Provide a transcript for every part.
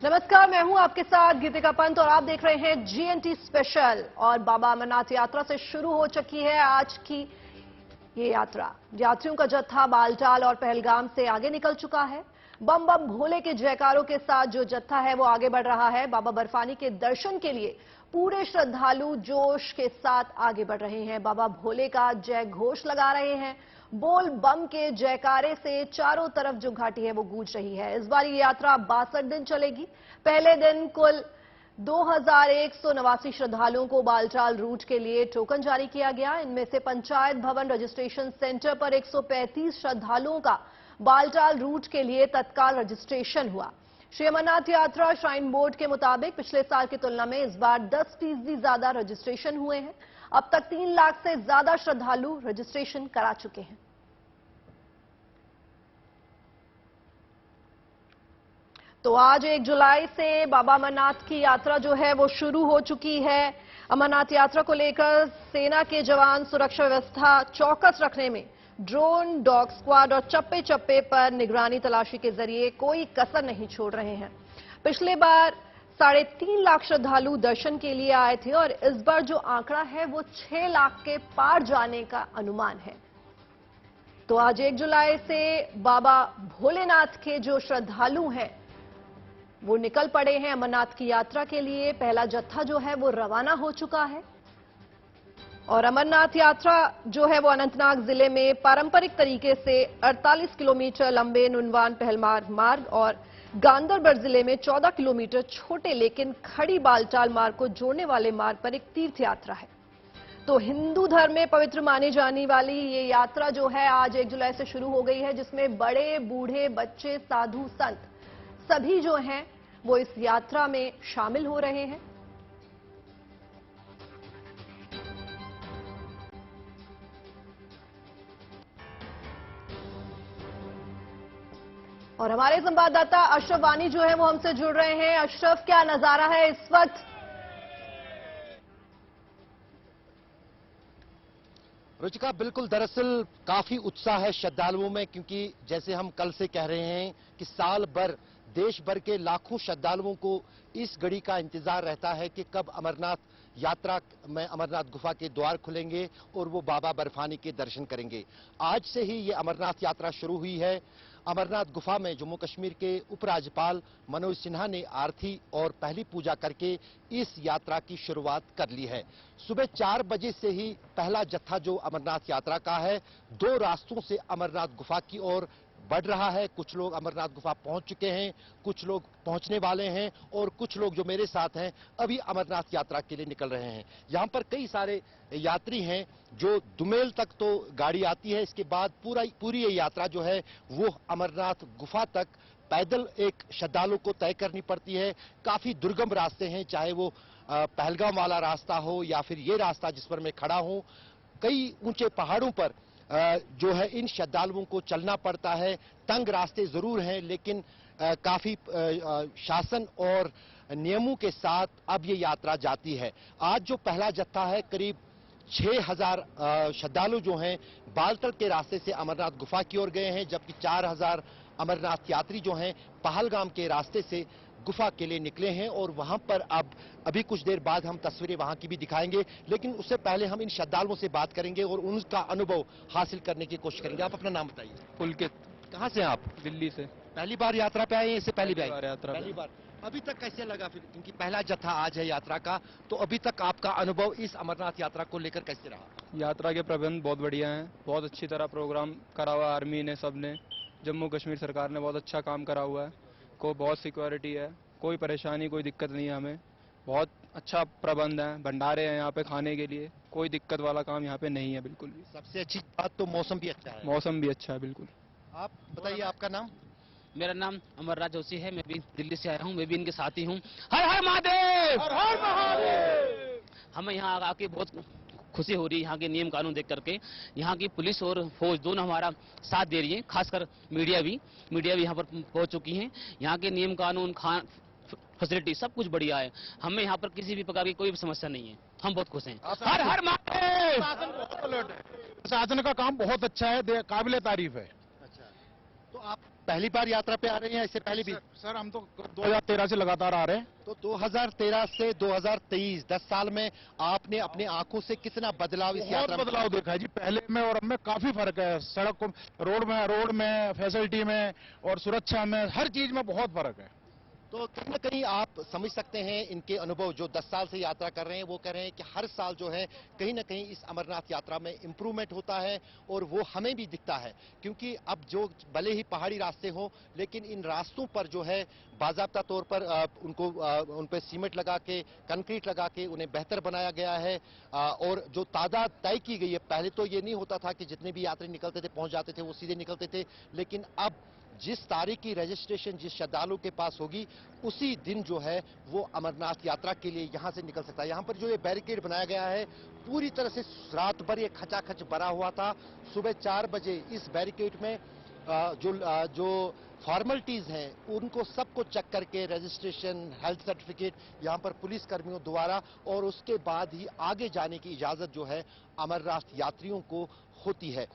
नमस्कार, मैं हूं आपके साथ गीतिका पंत और आप देख रहे हैं जीएनटी स्पेशल। और बाबा अमरनाथ यात्रा से शुरू हो चुकी है आज की ये यात्रा। यात्रियों का जत्था बालटाल और पहलगाम से आगे निकल चुका है। बम बम भोले के जयकारों के साथ जो जत्था है वो आगे बढ़ रहा है। बाबा बर्फानी के दर्शन के लिए पूरे श्रद्धालु जोश के साथ आगे बढ़ रहे हैं। बाबा भोले का जय घोष लगा रहे हैं। बोल बम के जयकारे से चारों तरफ जो घाटी है वो गूंज रही है। इस बार ये यात्रा 62 दिन चलेगी। पहले दिन कुल 2189 श्रद्धालुओं को बालटाल रूट के लिए टोकन जारी किया गया। इनमें से पंचायत भवन रजिस्ट्रेशन सेंटर पर 135 श्रद्धालुओं का बालटाल रूट के लिए तत्काल रजिस्ट्रेशन हुआ। श्री अमरनाथ यात्रा श्राइन बोर्ड के मुताबिक पिछले साल की तुलना में इस बार 10% ज्यादा रजिस्ट्रेशन हुए हैं। अब तक 3 लाख से ज्यादा श्रद्धालु रजिस्ट्रेशन करा चुके हैं। तो आज 1 जुलाई से बाबा अमरनाथ की यात्रा जो है वो शुरू हो चुकी है। अमरनाथ यात्रा को लेकर सेना के जवान सुरक्षा व्यवस्था चौकस रखने में ड्रोन, डॉग स्क्वाड और चप्पे चप्पे पर निगरानी तलाशी के जरिए कोई कसर नहीं छोड़ रहे हैं। पिछले बार 3.5 लाख श्रद्धालु दर्शन के लिए आए थे और इस बार जो आंकड़ा है वो 6 लाख के पार जाने का अनुमान है। तो आज 1 जुलाई से बाबा भोलेनाथ के जो श्रद्धालु हैं वो निकल पड़े हैं अमरनाथ की यात्रा के लिए। पहला जत्था जो है वो रवाना हो चुका है और अमरनाथ यात्रा जो है वो अनंतनाग जिले में पारंपरिक तरीके से 48 किलोमीटर लंबे नुनवान पहलमार्ग मार्ग और गांदरबल जिले में 14 किलोमीटर छोटे लेकिन खड़ी बालटाल मार्ग को जोड़ने वाले मार्ग पर एक तीर्थ यात्रा है। तो हिंदू धर्म में पवित्र मानी जाने वाली ये यात्रा जो है आज 1 जुलाई से शुरू हो गई है, जिसमें बड़े बूढ़े बच्चे साधु संत सभी जो हैं वो इस यात्रा में शामिल हो रहे हैं। और हमारे संवाददाता अशरफ वानी जो है वो हमसे जुड़ रहे हैं। अशरफ, क्या नजारा है इस वक्त? रुचिका, बिल्कुल, दरअसल काफी उत्साह है श्रद्धालुओं में, क्योंकि जैसे हम कल से कह रहे हैं कि साल भर देश भर के लाखों श्रद्धालुओं को इस घड़ी का इंतजार रहता है कि कब अमरनाथ यात्रा में अमरनाथ गुफा के द्वार खुलेंगे और वो बाबा बर्फानी के दर्शन करेंगे। आज से ही ये अमरनाथ यात्रा शुरू हुई है। अमरनाथ गुफा में जम्मू कश्मीर के उपराज्यपाल मनोज सिन्हा ने आरती और पहली पूजा करके इस यात्रा की शुरुआत कर ली है। सुबह 4 बजे से ही पहला जत्था जो अमरनाथ यात्रा का है 2 रास्तों से अमरनाथ गुफा की ओर बढ़ रहा है। कुछ लोग अमरनाथ गुफा पहुंच चुके हैं, कुछ लोग पहुंचने वाले हैं और कुछ लोग जो मेरे साथ हैं अभी अमरनाथ यात्रा के लिए निकल रहे हैं। यहां पर कई सारे यात्री हैं जो दुमेल तक तो गाड़ी आती है, इसके बाद पूरी ये यात्रा जो है वो अमरनाथ गुफा तक पैदल एक श्रद्धालु को तय करनी पड़ती है। काफी दुर्गम रास्ते हैं, चाहे वो पहलगाम वाला रास्ता हो या फिर ये रास्ता जिस पर मैं खड़ा हूं। कई ऊंचे पहाड़ों पर जो है इन श्रद्धालुओं को चलना पड़ता है। तंग रास्ते जरूर हैं लेकिन काफी शासन और नियमों के साथ अब ये यात्रा जाती है। आज जो पहला जत्था है करीब 6000 श्रद्धालु जो हैं बालतल के रास्ते से अमरनाथ गुफा की ओर गए हैं, जबकि 4000 अमरनाथ यात्री जो हैं पहलगाम के रास्ते से गुफा के लिए निकले हैं। और वहां पर अभी कुछ देर बाद हम तस्वीरें वहां की भी दिखाएंगे, लेकिन उससे पहले हम इन श्रद्धालुओं से बात करेंगे और उनका अनुभव हासिल करने की कोशिश करेंगे। आप अपना नाम बताइए। पुलकित। कहां से हैं आप? दिल्ली से। पहली बार यात्रा पे आए हैं? इससे पहली बार यात्रा? पहली बार। अभी तक कैसे लगा फिर, क्योंकि पहला जत्था आज है यात्रा का, तो अभी तक आपका अनुभव इस अमरनाथ यात्रा को लेकर कैसे रहा? यात्रा के प्रबंध बहुत बढ़िया हैं, बहुत अच्छी तरह प्रोग्राम करा हुआ आर्मी ने, सबने, जम्मू कश्मीर सरकार ने बहुत अच्छा काम करा हुआ है। को बहुत सिक्योरिटी है, कोई परेशानी कोई दिक्कत नहीं है हमें। बहुत अच्छा प्रबंध है, भंडारे हैं यहाँ पे खाने के लिए, कोई दिक्कत वाला काम यहाँ पे नहीं है बिल्कुल भी। सबसे अच्छी बात तो मौसम भी अच्छा है। मौसम भी अच्छा है बिल्कुल। आप बताइए आपका नाम? मेरा नाम अमरराज जोशी है, मैं भी दिल्ली से आया हूँ, मैं भी इनके साथी हूँ। हर हर महादेव! हर हर महादेव! हमें यहाँ आके बहुत खुशी हो रही है यहाँ के नियम कानून देख करके। यहाँ की पुलिस और फौज दोनों हमारा साथ दे रही है, खासकर मीडिया भी यहाँ पर पहुंच चुकी है। यहाँ के नियम कानून, फैसिलिटी सब कुछ बढ़िया है। हमें यहाँ पर किसी भी प्रकार की कोई भी समस्या नहीं है, हम बहुत खुश हैं। हर हर महादेव! शासन बहुत अलर्ट है, शासन का काम बहुत अच्छा है, काबिले तारीफ है। अच्छा, तो आप पहली बार यात्रा पे आ रहे हैं, इससे पहले भी? सर हम तो 2013 से लगातार आ रहे हैं। तो 2013 से 2023 10 साल में आपने अपनी आंखों से कितना बदलाव इस यात्रा में? बदलाव देखा है जी, पहले में और अब में काफी फर्क है। सड़क रोड में फैसिलिटी में और सुरक्षा में हर चीज में बहुत फर्क है। तो कहीं न कहीं आप समझ सकते हैं इनके अनुभव, जो 10 साल से यात्रा कर रहे हैं वो कह रहे हैं कि हर साल जो है कहीं न कहीं इस अमरनाथ यात्रा में इंप्रूवमेंट होता है और वो हमें भी दिखता है, क्योंकि अब जो भले ही पहाड़ी रास्ते हों लेकिन इन रास्तों पर जो है बाकायदा तौर पर उन पर सीमेंट लगा के, कंक्रीट लगा के उन्हें बेहतर बनाया गया है। और जो तादाद तय की गई है, पहले तो ये नहीं होता था कि जितने भी यात्री निकलते थे पहुंच जाते थे, वो सीधे निकलते थे, लेकिन अब जिस तारीख की रजिस्ट्रेशन जिस श्रद्धालु के पास होगी उसी दिन जो है वो अमरनाथ यात्रा के लिए यहां से निकल सकता है। यहां पर जो ये बैरिकेड बनाया गया है पूरी तरह से रात भर ये खचाखच भरा हुआ था। सुबह 4 बजे इस बैरिकेड में जो फॉर्मेलिटीज हैं उनको सबको चेक करके रजिस्ट्रेशन, हेल्थ सर्टिफिकेट यहां पर पुलिस कर्मियों द्वारा, और उसके बाद ही आगे जाने की इजाजत जो है अमरनाथ यात्रियों को होती है।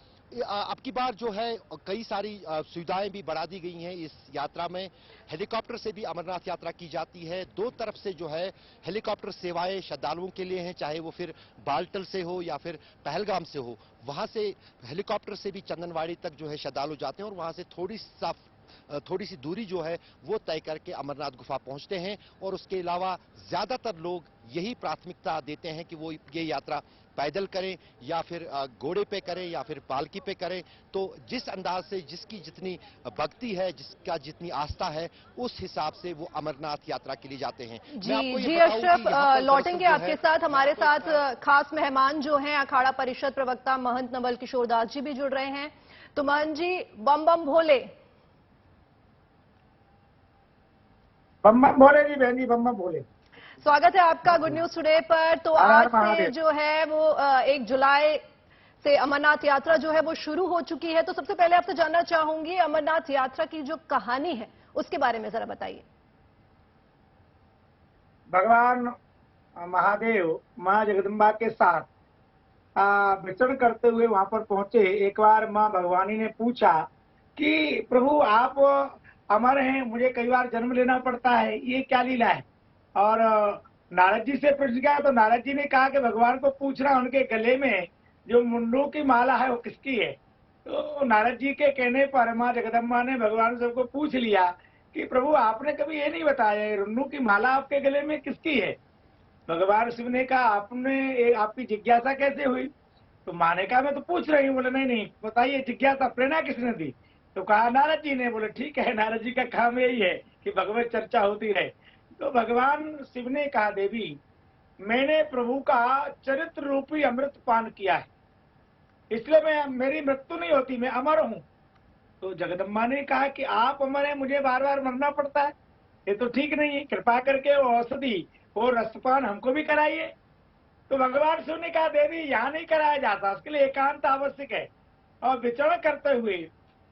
अब की बार जो है कई सारी सुविधाएं भी बढ़ा दी गई हैं इस यात्रा में। हेलीकॉप्टर से भी अमरनाथ यात्रा की जाती है। 2 तरफ से जो है हेलीकॉप्टर सेवाएं श्रद्धालुओं के लिए हैं, चाहे वो फिर बालटल से हो या फिर पहलगाम से हो। वहां से हेलीकॉप्टर से भी चंदनवाड़ी तक जो है श्रद्धालु जाते हैं और वहां से थोड़ी सी दूरी जो है वो तय करके अमरनाथ गुफा पहुंचते हैं। और उसके अलावा ज्यादातर लोग यही प्राथमिकता देते हैं कि वो ये यात्रा पैदल करें या फिर घोड़े पे करें या फिर पालकी पे करें। तो जिस अंदाज से जिसकी जितनी भक्ति है, जिसका जितनी आस्था है, उस हिसाब से वो अमरनाथ यात्रा के लिए जाते हैं। जी अशरफ, लौटेंगे आपके साथ। हमारे साथ खास मेहमान जो हैं अखाड़ा परिषद प्रवक्ता महंत नवल किशोर दास जी भी जुड़ रहे हैं। तो महंत जी, बम बम भोले। बम बम भोले जी, बहन जी, बम बम भोले। स्वागत है आपका गुड न्यूज टुडे पर। तो आज से जो है वो 1 जुलाई से अमरनाथ यात्रा जो है वो शुरू हो चुकी है। तो सबसे पहले आपसे जानना चाहूंगी अमरनाथ यात्रा की जो कहानी है उसके बारे में जरा बताइए। भगवान महादेव माँ जगदम्बा के साथ विचरण करते हुए वहां पर पहुंचे। एक बार माँ भगवानी ने पूछा कि प्रभु आप अमर हैं, मुझे कई बार जन्म लेना पड़ता है, ये क्या लीला है? और नारद जी से पूछ गया तो नारद जी ने कहा कि भगवान को पूछना उनके गले में जो मुंडू की माला है वो किसकी है। तो नारद जी के कहने पर माँ जगदम्बा ने भगवान सबको पूछ लिया कि प्रभु आपने कभी ये नहीं बताया रुन्नू की माला आपके गले में किसकी है। भगवान शिव ने कहा आपकी जिज्ञासा कैसे हुई? तो माँ ने कहा मैं तो पूछ रही हूँ। बोले नहीं बताइए जिज्ञासा प्रेरणा किसने दी? तो कहा नारद जी ने। बोले ठीक है, नारद जी का काम यही है कि भगवत चर्चा होती रहे। तो भगवान शिव ने कहा देवी मैंने प्रभु का चरित्र रूपी अमृत पान किया है, इसलिए मेरी मृत्यु नहीं होती, मैं अमर हूँ। तो जगदम्बा ने कहा कि आप अमर हैं, मुझे बार बार मरना पड़ता है, ये तो ठीक नहीं है, कृपा करके वो औषधि वो रसपान हमको भी कराइए। तो भगवान शिव ने कहा देवी यहाँ नहीं कराया जाता, उसके लिए एकांत आवश्यक है। और विचरण करते हुए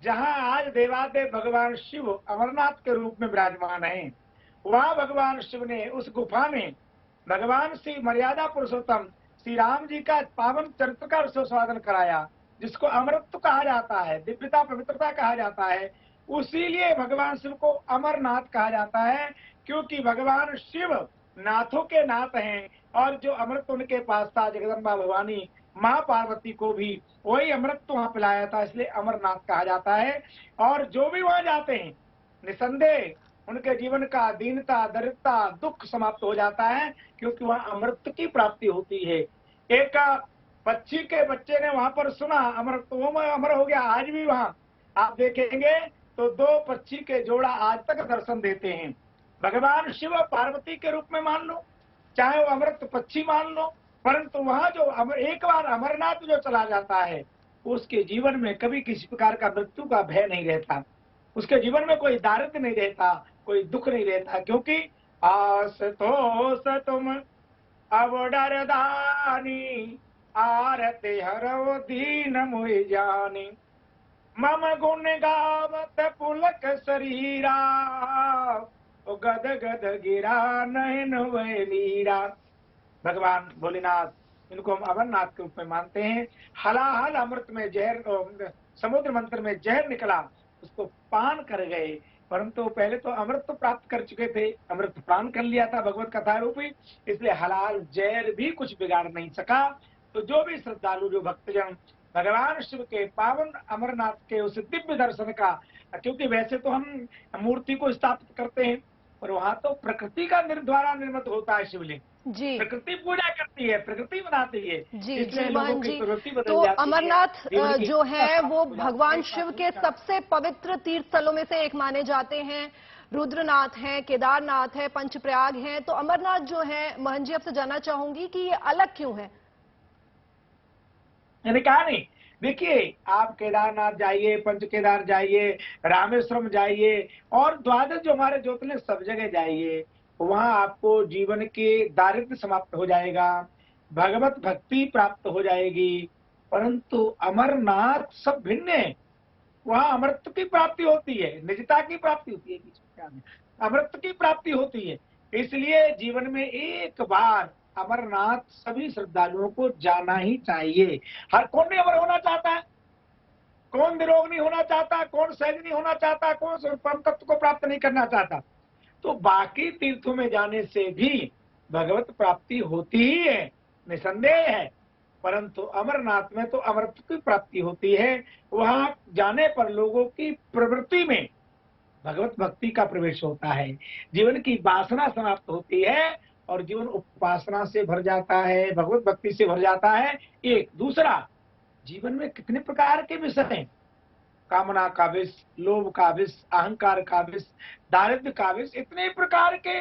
जहाँ आज देवादेव भगवान शिव अमरनाथ के रूप में विराजमान है, वहाँ भगवान शिव ने उस गुफा में भगवान श्री मर्यादा पुरुषोत्तम श्री राम जी का पावन चरित्र का स्वादन कराया, जिसको अमृत कहा जाता है, दिव्यता पवित्रता कहा जाता है। उसीलिए भगवान शिव को अमरनाथ कहा जाता है, क्योंकि भगवान शिव नाथों के नाथ हैं और जो अमृत उनके पास था जगदम्बा भवानी माँ पार्वती को भी वही अमृत वहाँ पिलाया था, इसलिए अमरनाथ कहा जाता है। और जो भी वहाँ जाते हैं निसंदेह उनके जीवन का दीनता, दरिद्रता, दुख समाप्त हो जाता है, क्योंकि वहाँ अमृत की प्राप्ति होती है। एक पक्षी के बच्चे ने वहाँ पर सुना अमृत, वो अमर हो गया। आज भी वहाँ आप देखेंगे तो 2 पक्षी के जोड़ा आज तक दर्शन देते हैं। भगवान शिव पार्वती के रूप में मान लो, चाहे वो अमृत पक्षी मान लो, परंतु वहाँ जो एक बार अमरनाथ जो चला जाता है उसके जीवन में कभी किसी प्रकार का मृत्यु का भय नहीं रहता, उसके जीवन में कोई दारिद्र्य नहीं रहता, कोई दुख नहीं रहता, क्योंकि आस तो तुम अब डरदानी आरते हरो दीन मोहि जानी मम गुण गावत पुलक शरीरा गद गद गिरा नयन वे मीरा। भगवान भोलेनाथ इनको हम अमरनाथ के रूप में मानते हैं। हलाहल अमृत में जहर, समुद्र मंथन में जहर निकला उसको पान कर गए, परंतु पहले तो अमृत तो प्राप्त कर चुके थे, अमृत पान कर लिया था भगवत कथा रूपी, इसलिए हलाल जहर भी कुछ बिगाड़ नहीं सका। तो जो भी श्रद्धालु, जो भक्तजन भगवान शिव के पावन अमरनाथ के उस दिव्य दर्शन का, क्योंकि वैसे तो हम मूर्ति को स्थापित करते हैं, पर वहां तो प्रकृति का द्वारा निर्मित होता है शिवलिंग, जी प्रकृति पूजा करती है, प्रकृति बनाती है, जी इसलिए जी लोगों मोहन की जी, प्रवृत्ति बदल तो जाती है। अमरनाथ जीवन की जो है वो हो जाती है, भगवान शिव के प्राथमिकता। सबसे पवित्र तीर्थ स्थलों में से एक माने जाते हैं। रुद्रनाथ है, केदारनाथ है, पंचप्रयाग है, तो अमरनाथ जो है, मोहन जी आपसे जानना चाहूंगी कि ये अलग क्यों है? मैंने कहा नहीं, देखिए आप केदारनाथ जाइए, पंच केदार जाइए, रामेश्वरम जाइए, और द्वादश जो हमारे ज्योतिर्लिंग सब जगह जाइए, वहां आपको जीवन के दारिद्र्य समाप्त हो जाएगा, भगवत भक्ति प्राप्त हो जाएगी। परंतु अमरनाथ सब भिन्न है, वहां अमृत की प्राप्ति होती है, निजता की प्राप्ति होती है, बीच में क्या है, अमृत की प्राप्ति होती है। इसलिए जीवन में एक बार अमरनाथ सभी श्रद्धालुओं को जाना ही चाहिए। हर कौन नहीं अमर होना चाहता है, कौन निरोग नहीं होना चाहता, कौन सहज नहीं होना चाहता, कौन परम तत्व को प्राप्त नहीं करना चाहता। तो बाकी तीर्थों में जाने से भी भगवत प्राप्ति होती ही है, निसंदेह है, परंतु अमरनाथ में तो अमृत की प्राप्ति होती है। वहां जाने पर लोगों की प्रवृत्ति में भगवत भक्ति का प्रवेश होता है, जीवन की वासना समाप्त होती है और जीवन उपासना से भर जाता है, भगवत भक्ति से भर जाता है। एक दूसरा, जीवन में कितने प्रकार के विषय हैं, कामना का विष, लोभ का विष, अहंकार का विष, दारिद्र्य का विष, इतने प्रकार के,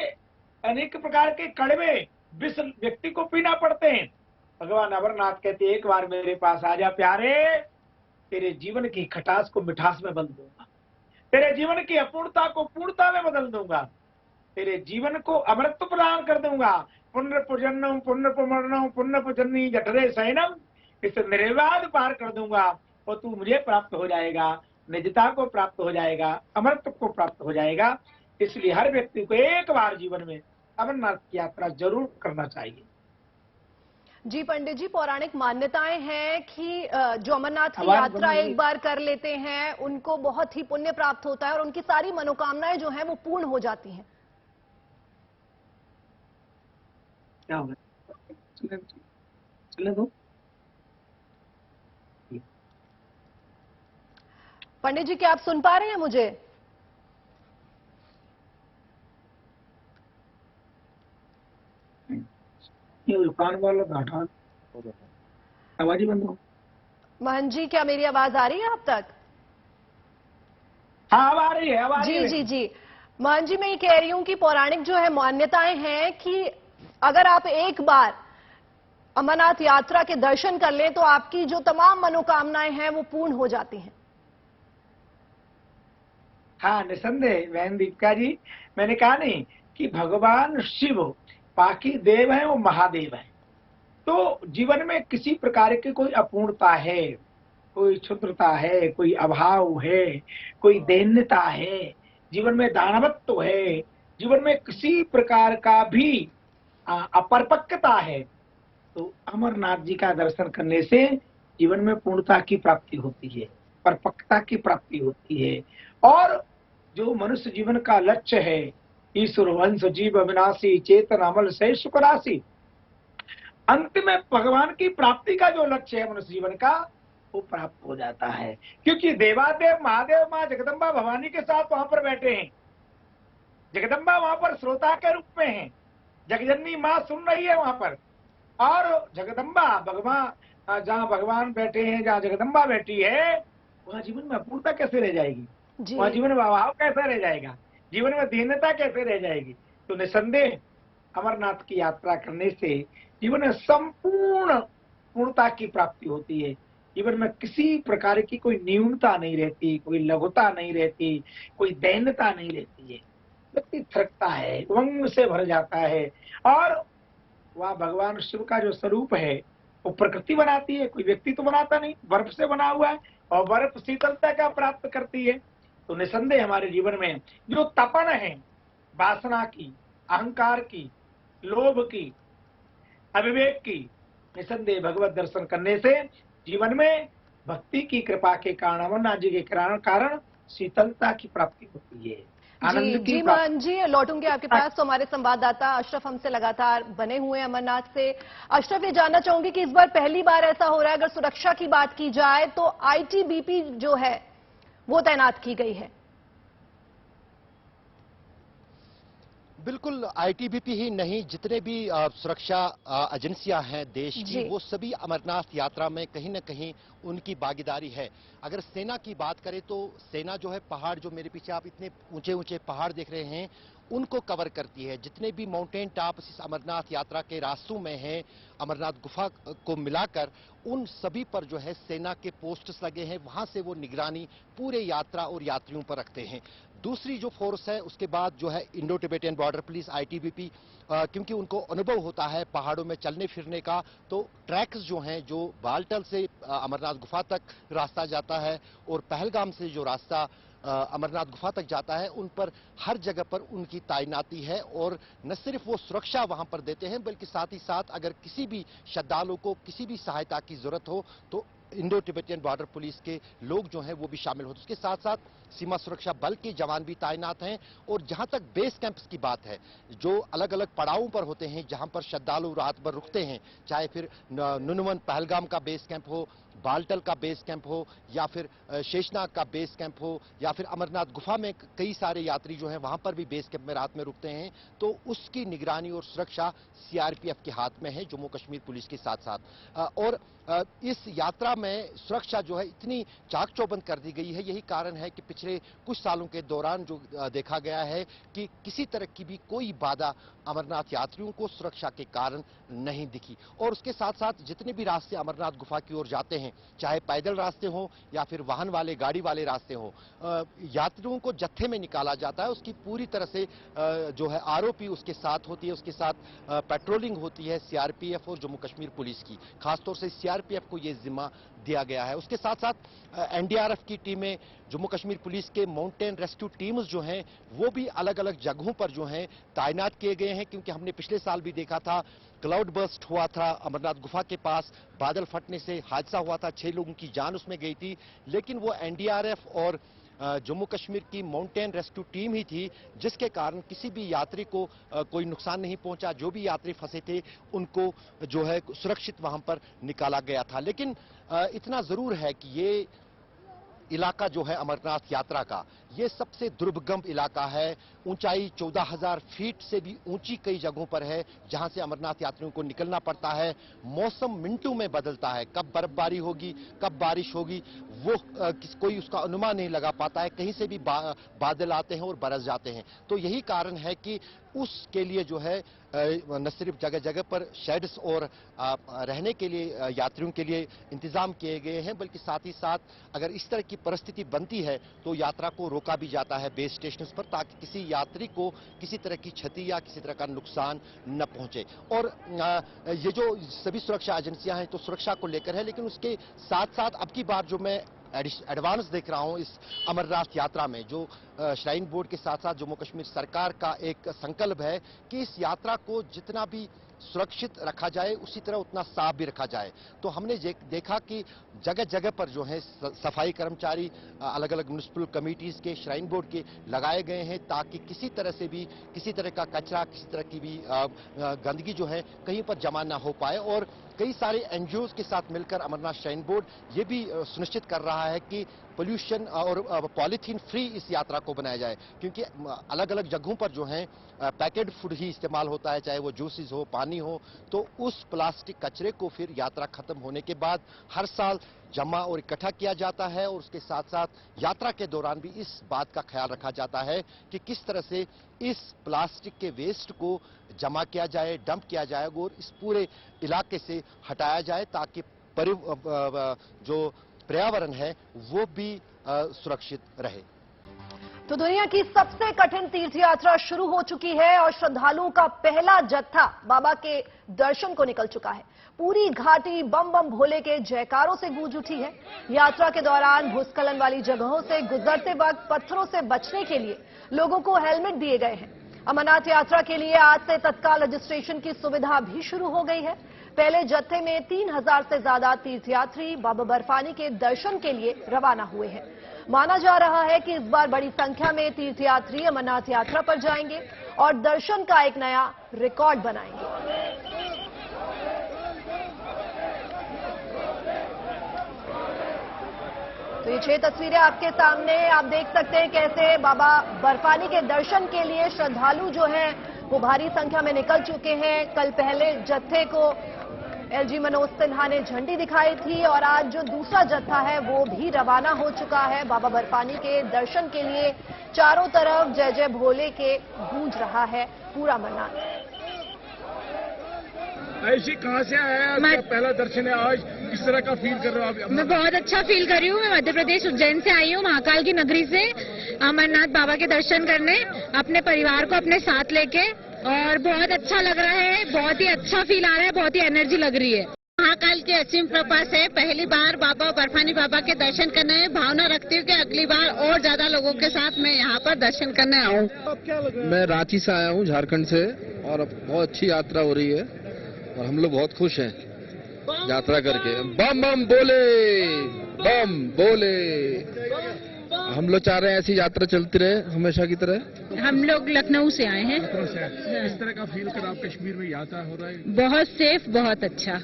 अनेक प्रकार के कड़वे विष व्यक्ति को पीना पड़ते हैं। भगवान अमरनाथ कहते, एक बार मेरे पास आ जा प्यारे, तेरे जीवन की खटास को मिठास में बदल दूंगा, तेरे जीवन की अपूर्णता को पूर्णता में बदल दूंगा, तेरे जीवन को अमृत प्रदान कर दूंगा। पुण्य पुजन्नम पुण्य पुमरणम पुण्य पुजन्नी जठरे शयनम, इसे निर्वाध पार कर दूंगा और तू मुझे प्राप्त हो जाएगा, निजता को प्राप्त हो जाएगा, अमृत को प्राप्त हो जाएगा। इसलिए हर व्यक्ति को एक बार जीवन में अमरनाथ की यात्रा जरूर करना चाहिए। जी पंडित जी, पौराणिक मान्यताएं हैं कि जो अमरनाथ की यात्रा एक बार कर लेते हैं उनको बहुत ही पुण्य प्राप्त होता है और उनकी सारी मनोकामनाएं जो हैं वो पूर्ण हो जाती हैं। क्या होगा, चले दो। पंडित जी, क्या आप सुन पा रहे हैं मुझे? ये कान वाला घाटा आवाज ही बंद हो। मोहन जी, क्या मेरी आवाज आ रही है आप तक? हाँ, अब आ रही है, अब आ रही जी है। जी जी, मोहन जी मैं ये कह रही हूँ कि पौराणिक जो है मान्यताएं हैं कि अगर आप एक बार अमरनाथ यात्रा के दर्शन कर लें तो आपकी जो तमाम मनोकामनाएं हैं वो पूर्ण हो जाती हैं। हाँ, निसंदेह बहन दीपिका जी, मैंने कहा नहीं कि भगवान शिव बाकी देव है, वो महादेव है। तो जीवन में किसी प्रकार की कोई अपूर्णता है, कोई क्षुद्रता है, कोई अभाव है, कोई दैन्यता है, जीवन में दानवत्व है, जीवन में किसी प्रकार का भी अपरिपक्वता है, तो अमरनाथ जी का दर्शन करने से जीवन में पूर्णता की प्राप्ति होती है, परिपक्वता की प्राप्ति होती है। और जो मनुष्य जीवन का लक्ष्य है, ईश्वर वंश जीव अविनाशी चेतन अमल से शुक्रासी, अंत में भगवान की प्राप्ति का जो लक्ष्य है मनुष्य जीवन का, वो प्राप्त हो जाता है। क्योंकि देवादेव महादेव माँ जगदम्बा भवानी के साथ वहां पर बैठे हैं, जगदम्बा वहां पर श्रोता के रूप में है, जगजननी माँ सुन रही है वहां पर, और जगदम्बा भगवान जहाँ भगवान बैठे हैं, जहाँ जगदम्बा बैठी है, वहां जीवन में अपूर्णता कैसे रह जाएगी, वहां जीवन में अभाव कैसा रह जाएगा, जीवन में दीनता कैसे रह जाएगी। तो निसंदेह अमरनाथ की यात्रा करने से जीवन में संपूर्ण पूर्णता की प्राप्ति होती है। जीवन में किसी प्रकार की कोई न्यूनता नहीं रहती, कोई लघुता नहीं रहती, कोई दैन्यता नहीं रहती है। व्यक्ति थकता है, उमंग से भर जाता है। और वह भगवान शिव का जो स्वरूप है वो प्रकृति बनाती है, कोई व्यक्ति तो बनाता नहीं, बर्फ से बना हुआ है और बर्फ शीतलता का प्राप्त करती है। तो निसंदेह हमारे जीवन में जो तपन है वासना की, अहंकार की, लोभ की, अविवेक की, निसंदेह भगवत दर्शन करने से जीवन में भक्ति की कृपा के कारण, अमरनाथ जी के कारण शीतलता की प्राप्ति होती है, आनंद की जी प्राप्ति। मोहन जी, लौटूंगे आपके पास। तो हमारे संवाददाता अशरफ हमसे लगातार बने हुए हैं अमरनाथ से। अशरफ, ये जानना चाहूंगी कि इस बार पहली बार ऐसा हो रहा है, अगर सुरक्षा की बात की जाए तो आईटीबीपी जो है वो तैनात की गई है। बिल्कुल, आईटीबीपी ही नहीं, जितने भी सुरक्षा एजेंसियां हैं देश की, वो सभी अमरनाथ यात्रा में कहीं ना कहीं उनकी भागीदारी है। अगर सेना की बात करें तो सेना जो है, पहाड़ जो मेरे पीछे आप इतने ऊंचे ऊंचे पहाड़ देख रहे हैं, उनको कवर करती है। जितने भी माउंटेन टॉप इस अमरनाथ यात्रा के रास्तों में हैं, अमरनाथ गुफा को मिलाकर, उन सभी पर जो है सेना के पोस्ट्स लगे हैं। वहां से वो निगरानी पूरे यात्रा और यात्रियों पर रखते हैं। दूसरी जो फोर्स है उसके बाद जो है Indo Tibetan border police, ITBP, क्योंकि उनको अनुभव होता है पहाड़ों में चलने फिरने का, तो ट्रैक्स जो हैं, जो बालटल से अमरनाथ गुफा तक रास्ता जाता है और पहलगाम से जो रास्ता अमरनाथ गुफा तक जाता है, उन पर हर जगह पर उनकी तैनाती है। और न सिर्फ वो सुरक्षा वहां पर देते हैं, बल्कि साथ ही साथ अगर किसी भी श्रद्धालु को किसी भी सहायता की जरूरत हो तो इंडो तिब्बतियन बॉर्डर पुलिस के लोग जो हैं वो भी शामिल होते हैं। उसके साथ साथ सीमा सुरक्षा बल के जवान भी तैनात हैं। और जहां तक बेस कैंप्स की बात है, जो अलग अलग पड़ावों पर होते हैं जहां पर श्रद्धालु रात भर रुकते हैं, चाहे फिर नुनवन पहलगाम का बेस कैंप हो, बालटल का बेस कैंप हो, या फिर शेषनाग का बेस कैंप हो, या फिर अमरनाथ गुफा में कई सारे यात्री जो हैं वहां पर भी बेस कैंप में रात में रुकते हैं, तो उसकी निगरानी और सुरक्षा सीआरपीएफ के हाथ में है, जम्मू कश्मीर पुलिस के साथ साथ। और इस यात्रा में सुरक्षा जो है इतनी चाक चौबंद कर दी गई है। यही कारण है कि पिछले कुछ सालों के दौरान जो देखा गया है कि किसी तरह की भी कोई बाधा अमरनाथ यात्रियों को सुरक्षा के कारण नहीं दिखी। और उसके साथ साथ जितने भी रास्ते अमरनाथ गुफा की ओर जाते हैं, चाहे पैदल रास्ते हों या फिर वाहन वाले गाड़ी वाले रास्ते हों, यात्रियों को जत्थे में निकाला जाता है। उसकी पूरी तरह से जो है आरओपी उसके साथ होती है, उसके साथ पेट्रोलिंग होती है सीआरपीएफ और जम्मू कश्मीर पुलिस की। खासतौर से सीआरपीएफ को यह जिम्मा दिया गया है। उसके साथ साथ एनडीआरएफ की टीमें, जम्मू कश्मीर पुलिस के माउंटेन रेस्क्यू टीम्स जो हैं वो भी अलग अलग जगहों पर जो हैं तैनात किए गए हैं। क्योंकि हमने पिछले साल भी देखा था, क्लाउड बर्स्ट हुआ था अमरनाथ गुफा के पास, बादल फटने से हादसा हुआ था, 6 लोगों की जान उसमें गई थी। लेकिन वो एनडीआरएफ और जम्मू कश्मीर की माउंटेन रेस्क्यू टीम ही थी जिसके कारण किसी भी यात्री को कोई नुकसान नहीं पहुंचा। जो भी यात्री फंसे थे उनको जो है सुरक्षित वहां पर निकाला गया था। लेकिन इतना जरूर है कि ये इलाका जो है अमरनाथ यात्रा का, ये सबसे दुर्गम इलाका है। ऊंचाई 14,000 फीट से भी ऊंची कई जगहों पर है जहां से अमरनाथ यात्रियों को निकलना पड़ता है। मौसम मिनटों में बदलता है, कब बर्फबारी होगी, कब बारिश होगी, वो कोई उसका अनुमान नहीं लगा पाता है। कहीं से भी बादल आते हैं और बरस जाते हैं। तो यही कारण है कि उसके लिए जो है न सिर्फ जगह जगह पर शेड्स और रहने के लिए यात्रियों के लिए इंतजाम किए गए हैं, बल्कि साथ ही साथ अगर इस तरह की परिस्थिति बनती है तो यात्रा को रोका भी जाता है बेस स्टेशन पर, ताकि किसी यात्री को किसी तरह की क्षति या किसी तरह का नुकसान न पहुंचे। और ये जो सभी सुरक्षा एजेंसियां हैं तो सुरक्षा को लेकर है, लेकिन उसके साथ साथ अब की बार जो मैं एडवांस देख रहा हूं इस अमरनाथ यात्रा में, जो श्राइन बोर्ड के साथ साथ जम्मू कश्मीर सरकार का एक संकल्प है कि इस यात्रा को जितना भी सुरक्षित रखा जाए उसी तरह उतना साफ भी रखा जाए। तो हमने देखा कि जगह जगह पर जो है सफाई कर्मचारी अलग अलग म्युनिसिपल कमिटीज के, श्राइन बोर्ड के लगाए गए हैं, ताकि किसी तरह से भी किसी तरह का कचरा, किसी तरह की भी गंदगी जो है कहीं पर जमा ना हो पाए। और कई सारे एनजीओ के साथ मिलकर अमरनाथ श्राइन बोर्ड ये भी सुनिश्चित कर रहा है कि पोल्यूशन और पॉलीथीन फ्री इस यात्रा को बनाया जाए। क्योंकि अलग अलग जगहों पर जो है पैकेट फूड ही इस्तेमाल होता है, चाहे वो जूसेस हो, पानी हो, तो उस प्लास्टिक कचरे को फिर यात्रा खत्म होने के बाद हर साल जमा और इकट्ठा किया जाता है। और उसके साथ साथ यात्रा के दौरान भी इस बात का ख्याल रखा जाता है कि किस तरह से इस प्लास्टिक के वेस्ट को जमा किया जाए, डंप किया जाए और इस पूरे इलाके से हटाया जाए, ताकि जो पर्यावरण है वो भी सुरक्षित रहे। तो दुनिया की सबसे कठिन तीर्थ यात्रा शुरू हो चुकी है और श्रद्धालुओं का पहला जत्था बाबा के दर्शन को निकल चुका है। पूरी घाटी बम बम भोले के जयकारों से गूंज उठी है। यात्रा के दौरान भूस्खलन वाली जगहों से गुजरते वक्त पत्थरों से बचने के लिए लोगों को हेलमेट दिए गए हैं। अमरनाथ यात्रा के लिए आज से तत्काल रजिस्ट्रेशन की सुविधा भी शुरू हो गई है। पहले जत्थे में 3000 से ज्यादा तीर्थयात्री बाबा बर्फानी के दर्शन के लिए रवाना हुए हैं। माना जा रहा है कि इस बार बड़ी संख्या में तीर्थयात्री अमरनाथ यात्रा पर जाएंगे और दर्शन का एक नया रिकॉर्ड बनाएंगे। तो ये 6 तस्वीरें आपके सामने, आप देख सकते हैं कैसे बाबा बर्फानी के दर्शन के लिए श्रद्धालु जो हैं वो भारी संख्या में निकल चुके हैं। कल पहले जत्थे को एलजी मनोज सिन्हा ने झंडी दिखाई थी और आज जो दूसरा जत्था है वो भी रवाना हो चुका है बाबा बर्फानी के दर्शन के लिए। चारों तरफ जय जय भोले के गूंज रहा है पूरा अमरनाथ। ऐसी कहाँ से आया है? पहला दर्शन है आज, किस तरह का फील कर रहे हो आप? मैं बहुत अच्छा फील कर रही हूँ। मैं मध्य प्रदेश उज्जैन से आई हूँ, महाकाल की नगरी से अमरनाथ बाबा के दर्शन करने अपने परिवार को अपने साथ लेके, और बहुत अच्छा लग रहा है, बहुत ही अच्छा फील आ रहा है, बहुत ही एनर्जी लग रही है। महाकाल की असीम कृपा से पहली बार बाबा बर्फानी बाबा के दर्शन करने में भावना रखती हूँ कि अगली बार और ज्यादा लोगों के साथ मैं यहाँ पर दर्शन करने आऊँ। मैं रांची से आया हूँ, झारखंड से, और बहुत अच्छी यात्रा हो रही है और हम लोग बहुत खुश हैं यात्रा करके। बम बम बोले, बम बोले। हम लोग चाह रहे हैं ऐसी यात्रा चलती रहे हमेशा की तरह। हम लोग लखनऊ से आए हैं। इस तरह का फील कर आप कश्मीर में यात्रा हो रहा है? बहुत सेफ, बहुत अच्छा।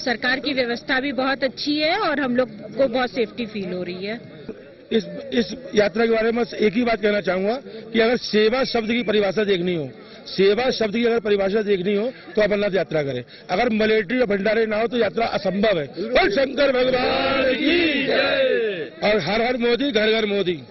सरकार की व्यवस्था भी बहुत अच्छी है और हम लोग को बहुत सेफ्टी फील हो रही है। इस यात्रा के बारे में एक ही बात कहना चाहूंगा कि अगर सेवा शब्द की परिभाषा देखनी हो, सेवा शब्द की अगर परिभाषा देखनी हो तो अमरनाथ यात्रा करें। अगर मिलिट्री और भंडारे ना हो तो यात्रा असंभव है। और शंकर भगवान की जय, और हर हर मोदी, घर घर मोदी।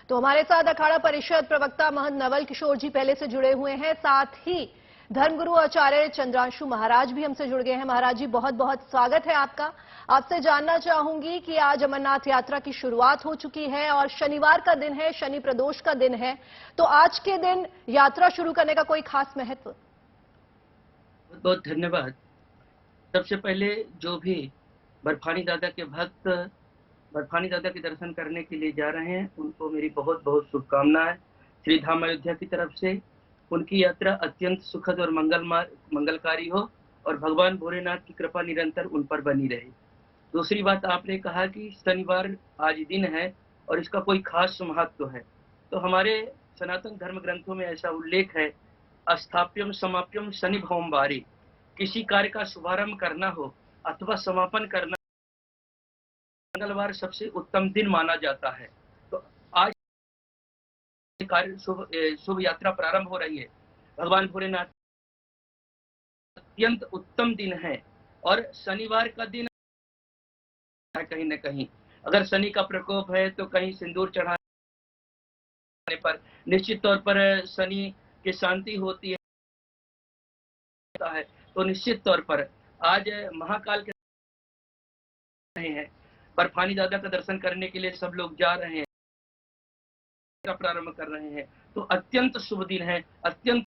तो हमारे साथ अखाड़ा परिषद प्रवक्ता महंत नवल किशोर जी पहले से जुड़े हुए हैं, साथ ही धर्मगुरु आचार्य चंद्रांशु महाराज भी हमसे जुड़ गए हैं। महाराज जी, बहुत बहुत स्वागत है आपका। आपसे जानना चाहूंगी कि आज अमरनाथ यात्रा की शुरुआत हो चुकी है और शनिवार का दिन है, शनि प्रदोष का दिन है, तो आज के दिन यात्रा शुरू करने का कोई खास महत्व? बहुत बहुत धन्यवाद। सबसे पहले जो भी बर्फानी दादा के भक्त बर्फानी दादा के दर्शन करने के लिए जा रहे हैं, उनको मेरी बहुत बहुत शुभकामनाएं। श्री धाम अयोध्या की तरफ से उनकी यात्रा अत्यंत सुखद और मंगलकारी हो और भगवान भोलेनाथ की कृपा निरंतर उन पर बनी रहे। दूसरी बात, आपने कहा कि शनिवार आज दिन है और इसका कोई खास महत्व है, तो हमारे सनातन धर्म ग्रंथों में ऐसा उल्लेख है, अस्थाप्यम समाप्यम शनि भवम्बारी। किसी कार्य का शुभारंभ करना हो अथवा समापन करना, मंगलवार सबसे उत्तम दिन माना जाता है। तो आज कार्य शुभ यात्रा प्रारंभ हो रही है। भगवान भोलेनाथ अत्यंत उत्तम दिन है और शनिवार का दिन है। कहीं न कहीं अगर शनि का प्रकोप है तो कहीं सिंदूर चढ़ाने पर निश्चित तौर पर शनि की शांति होती है। तो निश्चित तौर पर आज महाकाल के रहे हैं, बर्फानी दादा का दर्शन करने के लिए सब लोग जा रहे हैं, का प्रारंभ कर रहे हैं। तो अत्यंत शुभ दिन है, अत्यंत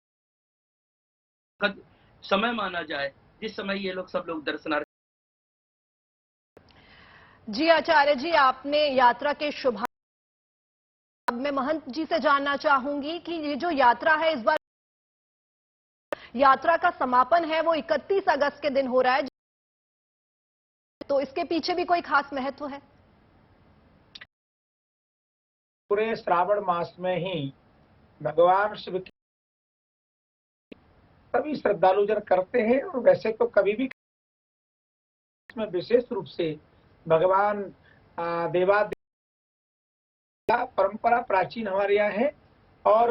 समय माना जाए जिस समय ये लोग सब लोग दर्शनार्थी। जी आचार्य जी, आपने यात्रा के शुभारंभ, मैं महंत जी से जानना चाहूंगी कि ये जो यात्रा है, इस बार यात्रा का समापन है वो 31 अगस्त के दिन हो रहा है, तो इसके पीछे भी कोई खास महत्व है? पूरे श्रावण मास में ही भगवान शिव की सभी श्रद्धालु जन करते हैं, और वैसे तो कभी भी इसमें विशेष रूप से भगवान देवादेव का परंपरा प्राचीन हमारे यहाँ है। और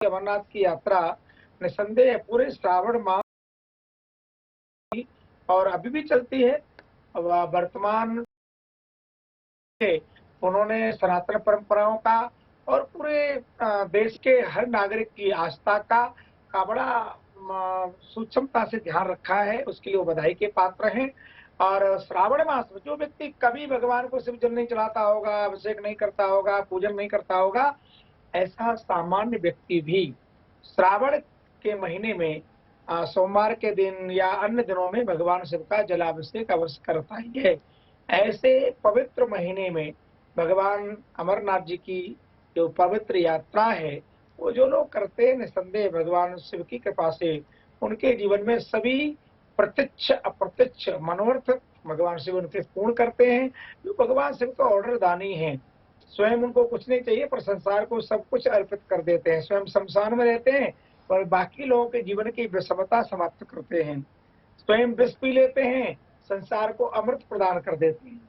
अमरनाथ की यात्रा निसंदेह पूरे श्रावण मास और अभी भी चलती है। वर्तमान उन्होंने सनातन परंपराओं का और पूरे देश के हर नागरिक की आस्था का बड़ा सूक्ष्मता से ध्यान रखा है, उसके लिए वो बधाई के पात्र हैं। और श्रावण मास में जो व्यक्ति कभी भगवान को शिव जल नहीं चढ़ाता होगा, अभिषेक नहीं करता होगा, पूजन नहीं करता होगा, ऐसा सामान्य व्यक्ति भी श्रावण के महीने में सोमवार के दिन या अन्य दिनों में भगवान शिव का जलाभिषेक अवश्य करता ही है। ऐसे पवित्र महीने में भगवान अमरनाथ जी की जो पवित्र यात्रा है वो जो लोग करते हैं, निसंदेह भगवान शिव की कृपा से उनके जीवन में सभी प्रत्यक्ष अप्रत्यक्ष मनोरथ भगवान शिव उनके पूर्ण करते हैं। जो भगवान शिव का ऑर्डर दानी है, स्वयं उनको कुछ नहीं चाहिए पर संसार को सब कुछ अर्पित कर देते हैं। स्वयं शमशान में रहते हैं पर बाकी लोगों के जीवन की विषमता समाप्त करते हैं। स्वयं विष पी लेते हैं, संसार को अमृत प्रदान कर देते हैं।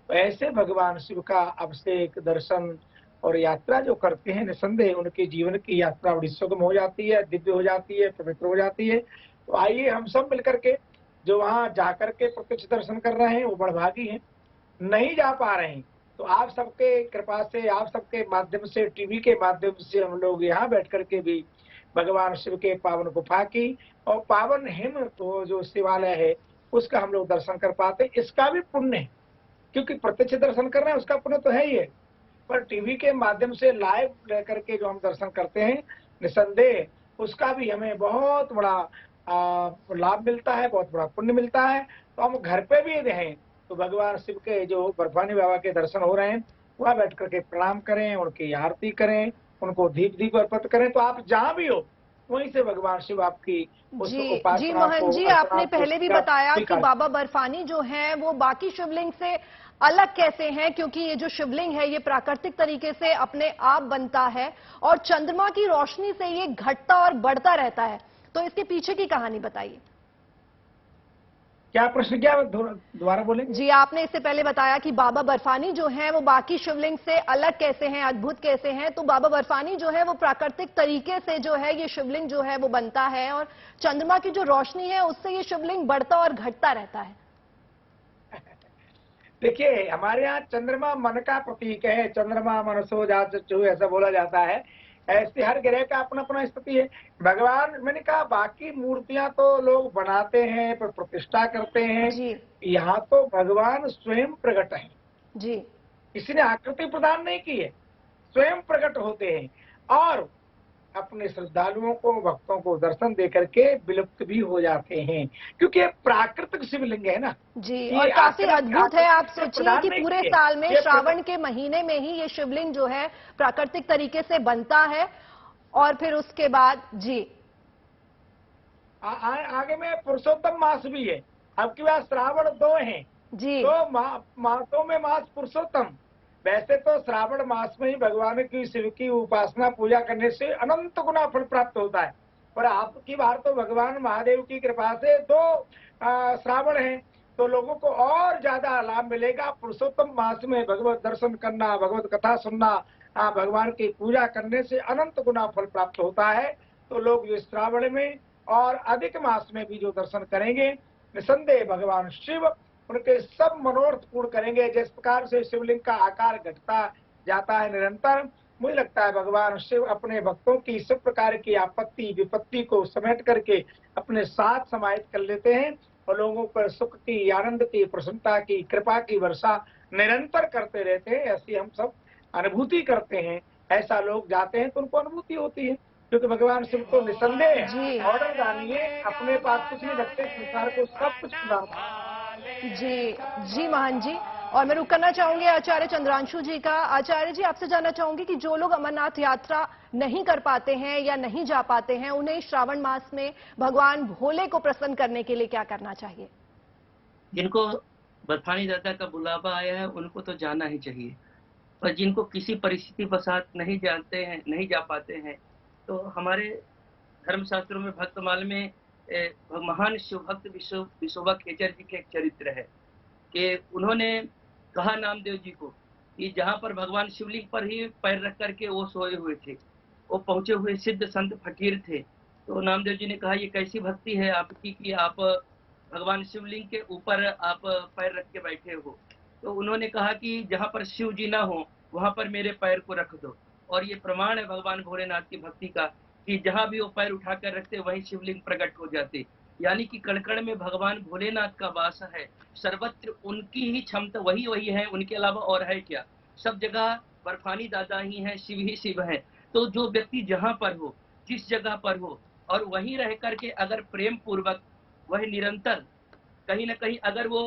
तो ऐसे भगवान शिव का अभिषेक, दर्शन और यात्रा जो करते हैं, निसंदेह उनके जीवन की यात्रा बड़ी सुगम हो जाती है, दिव्य हो जाती है, पवित्र हो जाती है। तो आइए हम सब मिलकर के जो वहां जाकर के प्रत्यक्ष दर्शन कर रहे हैं वो बड़भागी हैं, नहीं जा पा रहे हैं तो आप सबके कृपा से, आप सबके माध्यम से, टीवी के माध्यम से हम लोग यहाँ बैठ करके भी भगवान शिव के पावन गुफा की और पावन हिम तो जो शिवालय है उसका हम लोग दर्शन कर पाते हैं। इसका भी पुण्य है, क्योंकि प्रत्यक्ष दर्शन कर रहे हैं उसका पुण्य तो है ही है, पर टीवी के माध्यम से लाइव लेकर के जो हम दर्शन करते हैं, निसंदेह उसका भी हमें बहुत बड़ा लाभ मिलता है, बहुत बड़ा पुण्य मिलता है। तो हम घर पे भी रहें तो भगवान शिव के जो बर्फानी बाबा के दर्शन हो रहे हैं वहाँ बैठ करके प्रणाम करें, उनकी आरती करें, उनको दीप अर्पित करें। तो आप जहाँ भी हो वहीं से भगवान शिव आपकी जी मोहन जी, आपने पहले भी बताया कि बाबा बर्फानी जो है वो बाकी शिवलिंग से अलग कैसे हैं, क्योंकि ये जो शिवलिंग है ये प्राकृतिक तरीके से अपने आप बनता है और चंद्रमा की रोशनी से ये घटता और बढ़ता रहता है। तो इसके पीछे की कहानी बताइए। क्या प्रश्न, क्या दोबारा बोलें? जी, आपने इससे पहले बताया कि बाबा बर्फानी जो है वो बाकी शिवलिंग से अलग कैसे हैं, अद्भुत कैसे हैं। तो बाबा बर्फानी जो है वो प्राकृतिक तरीके से जो है ये शिवलिंग जो है वो बनता है और चंद्रमा की जो रोशनी है उससे ये शिवलिंग बढ़ता और घटता रहता है। देखिए, हमारे यहाँ चंद्रमा मन का प्रतीक है। चंद्रमा मनसो जाचु ऐसा बोला जाता है। ऐसे हर ग्रह का अपना अपना स्थिति है। भगवान, मैंने कहा बाकी मूर्तियां तो लोग बनाते हैं, प्रतिष्ठा करते हैं, यहाँ तो भगवान स्वयं प्रकट है जी। किसी ने आकृति प्रदान नहीं की है, स्वयं प्रकट होते हैं और अपने श्रद्धालुओं को, भक्तों को दर्शन दे करके विलुप्त भी हो जाते हैं, क्योंकि प्राकृतिक शिवलिंग है ना जी। और काफी अद्भुत है। आप सोचिए कि पूरे साल में श्रावण के महीने में ही ये शिवलिंग जो है प्राकृतिक तरीके से बनता है और फिर उसके बाद जी आगे में पुरुषोत्तम मास भी है। आपके पास श्रावण 2 है जी, तो मासों में मास पुरुषोत्तम। वैसे तो श्रावण मास में ही भगवान की शिव की उपासना पूजा करने से अनंत गुना फल प्राप्त होता है, पर आपकी बार तो भगवान महादेव की कृपा से 2 श्रावण हैं तो लोगों को और ज्यादा लाभ मिलेगा। पुरुषोत्तम मास में भगवत दर्शन करना, भगवत कथा सुनना, भगवान की पूजा करने से अनंत गुना फल प्राप्त होता है। तो लोग जो श्रावण में और अधिक मास में भी जो दर्शन करेंगे, निसंदेह भगवान शिव उनके सब मनोरथ पूर्ण करेंगे। जिस प्रकार से शिवलिंग का आकार घटता जाता है निरंतर, मुझे लगता है भगवान शिव अपने भक्तों की सब प्रकार की आपत्ति विपत्ति को समेट करके अपने साथ समाहित कर लेते हैं और लोगों पर सुख की, आनंद की, प्रसन्नता की, कृपा की वर्षा निरंतर करते रहते हैं। ऐसी हम सब अनुभूति करते हैं। ऐसा लोग जाते हैं तो उनको अनुभूति होती है, क्योंकि भगवान शिव को निसंदेह ऑर्डर जानिए, अपने पास कुछ नहीं रखते, संसार को सब कुछ प्रदान। जी मोहन जी, और मैं रुक करना चाहूंगी आचार्य चंद्रांशु जी का। आचार्य जी, आपसे जानना चाहूंगी कि जो लोग अमरनाथ यात्रा नहीं कर पाते हैं या नहीं जा पाते हैं, उन्हें श्रावण मास में भगवान भोले को प्रसन्न करने के लिए क्या करना चाहिए? जिनको बर्फानी दादा का बुलावा आया है उनको तो जाना ही चाहिए, और जिनको किसी परिस्थिति वसात नहीं जानते हैं, नहीं जा पाते हैं, तो हमारे धर्मशास्त्रों में भक्तमाल में महान शिव भक्त विश्ववा खेचर जी के एक चरित्र है कि उन्होंने कहा नामदेव जी को कि जहाँ पर भगवान शिवलिंग पर ही पैर रख करके वो सोए हुए थे, वो पहुंचे हुए सिद्ध संत फकीर थे। तो नामदेव जी ने कहा, ये कैसी भक्ति है आपकी कि आप भगवान शिवलिंग के ऊपर आप पैर रख के बैठे हो। तो उन्होंने कहा कि जहाँ पर शिव जी ना हो वहां पर मेरे पैर को रख दो, और ये प्रमाण है भगवान भोलेनाथ की भक्ति का कि जहाँ भी वो पैर उठाकर रखते वहीं शिवलिंग प्रकट हो जाते। यानी कि कण-कण में भगवान भोलेनाथ का वास है, सर्वत्र उनकी ही क्षमता वही है, उनके अलावा और है क्या? सब जगह बर्फानी दादा ही हैं, शिव ही शिव हैं। तो जो व्यक्ति जहाँ पर हो, जिस जगह पर हो, और वहीं रह करके अगर प्रेम पूर्वक वह निरंतर कहीं न कहीं अगर वो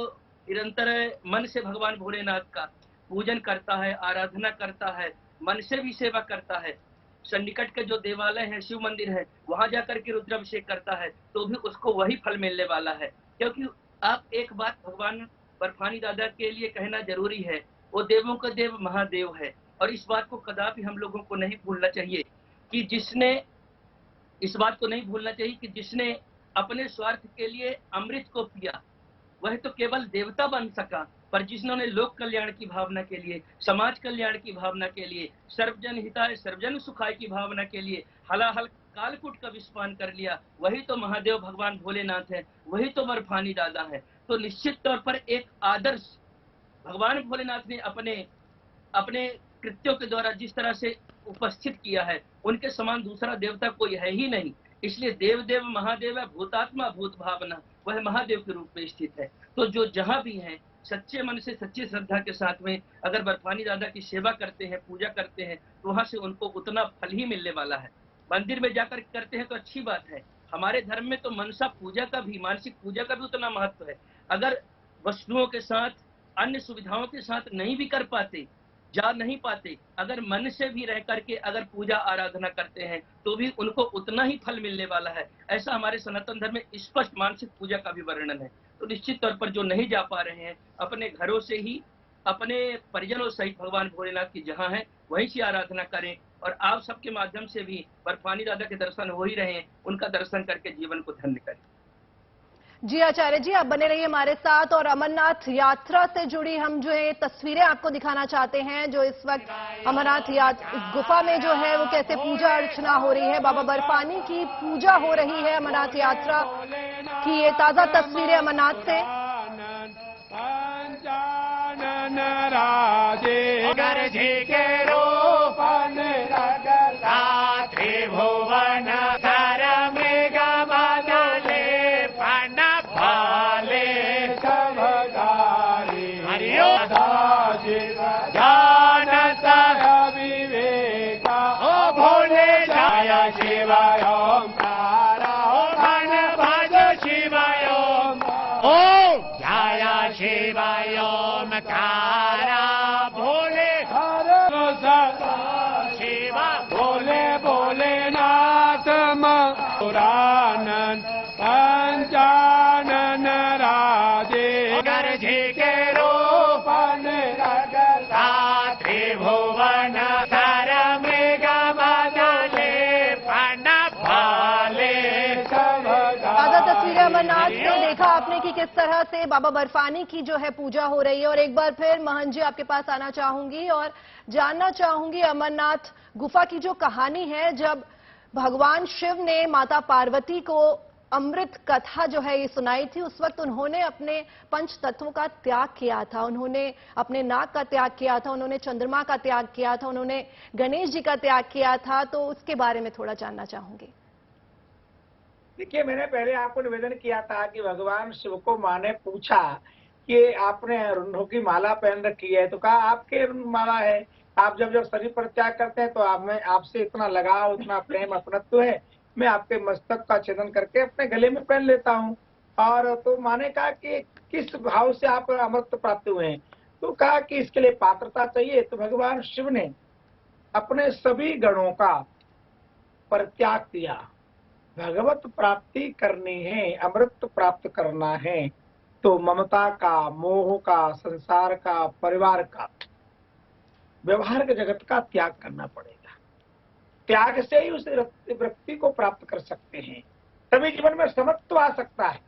निरंतर मन से भगवान भोलेनाथ का पूजन करता है, आराधना करता है, मन से भी सेवा करता है, सन्निकट के जो देवालय है, शिव मंदिर है, वहां जाकर के रुद्राभिषेक करता है, तो भी उसको वही फल मिलने वाला है। क्योंकि आप एक बात भगवान बर्फानी दादा के लिए कहना जरूरी है, वो देवों का देव महादेव है। और इस बात को कदापि हम लोगों को नहीं भूलना चाहिए कि जिसने अपने स्वार्थ के लिए अमृत को पिया, वह तो केवल देवता बन सका, पर जिन्होंने लोक कल्याण की भावना के लिए, समाज कल्याण की भावना के लिए, सर्वजन हिताय सर्वजन सुखाय की भावना के लिए हलाहल कालकूट का विस्फान कर लिया, वही तो महादेव भगवान भोलेनाथ है, वही तो बर्फानी दादा है। तो निश्चित तौर पर एक आदर्श भगवान भोलेनाथ ने अपने कृत्यों के द्वारा जिस तरह से उपस्थित किया है, उनके समान दूसरा देवता कोई है ही नहीं। इसलिए देव देव महादेव है, भूतात्मा भूत भावना, वह महादेव के रूप में स्थित है। तो जो जहां भी हैं, सच्चे मन से सच्ची श्रद्धा के साथ में अगर बर्फानी दादा की सेवा करते हैं, पूजा करते हैं, तो वहां से उनको उतना फल ही मिलने वाला है। मंदिर में जाकर करते हैं तो अच्छी बात है। हमारे धर्म में तो मनसा पूजा का भी, मानसिक पूजा का भी उतना महत्व है। अगर वस्तुओं के साथ, अन्य सुविधाओं के साथ नहीं भी कर पाते, जा नहीं पाते, अगर मन से भी रह करके अगर पूजा आराधना करते हैं, तो भी उनको उतना ही फल मिलने वाला है। ऐसा हमारे सनातन धर्म में स्पष्ट मानसिक पूजा का भी वर्णन है। तो निश्चित तौर पर जो नहीं जा पा रहे हैं, अपने घरों से ही अपने परिजनों सहित भगवान भोलेनाथ की जहां है वहीं से आराधना करें। और आप सबके माध्यम से भी बर्फानी दादा के दर्शन हो ही रहे हैं, उनका दर्शन करके जीवन को धन्य करें। जी आचार्य जी, आप बने रहिए हमारे साथ। और अमरनाथ यात्रा से जुड़ी हम जो है तस्वीरें आपको दिखाना चाहते हैं, जो इस वक्त अमरनाथ गुफा में जो है वो कैसे पूजा अर्चना हो रही है, बाबा बर्फानी की पूजा हो रही है। अमरनाथ यात्रा की ये ताजा तस्वीरें अमरनाथ से। अमरनाथ से देखा आपने कि किस तरह से बाबा बर्फानी की जो है पूजा हो रही है। और एक बार फिर महंत जी आपके पास आना चाहूंगी और जानना चाहूंगी अमरनाथ गुफा की जो कहानी है, जब भगवान शिव ने माता पार्वती को अमृत कथा जो है ये सुनाई थी, उस वक्त उन्होंने अपने पंच तत्वों का त्याग किया था, उन्होंने अपने नाग का त्याग किया था, उन्होंने चंद्रमा का त्याग किया था, उन्होंने गणेश जी का त्याग किया था। तो उसके बारे में थोड़ा जानना चाहूंगी। देखिए, मैंने पहले आपको निवेदन किया था कि भगवान शिव को मां ने पूछा कि आपने रुंडों की माला पहन रखी है, तो कहा आपके रुंड माला है, आप जब शरीर पर त्याग करते हैं तो आप में आपसे इतना लगाव, उतना प्रेम अपनत्व है, मैं आपके मस्तक का छेदन करके अपने गले में पहन लेता हूँ। और तो मां ने कहा कि किस भाव से आप अमृत प्राप्त हुए हैं, तो कहा कि इसके लिए पात्रता चाहिए। तो भगवान शिव ने अपने सभी गणों का परित्याग किया। भगवत प्राप्ति करनी है, अमृत प्राप्त करना है, तो ममता का, मोह का, संसार का, परिवार का, व्यवहार के जगत का त्याग करना पड़ेगा। त्याग से ही उस व्यक्ति को प्राप्त कर सकते हैं, तभी जीवन में समत्व आ सकता है।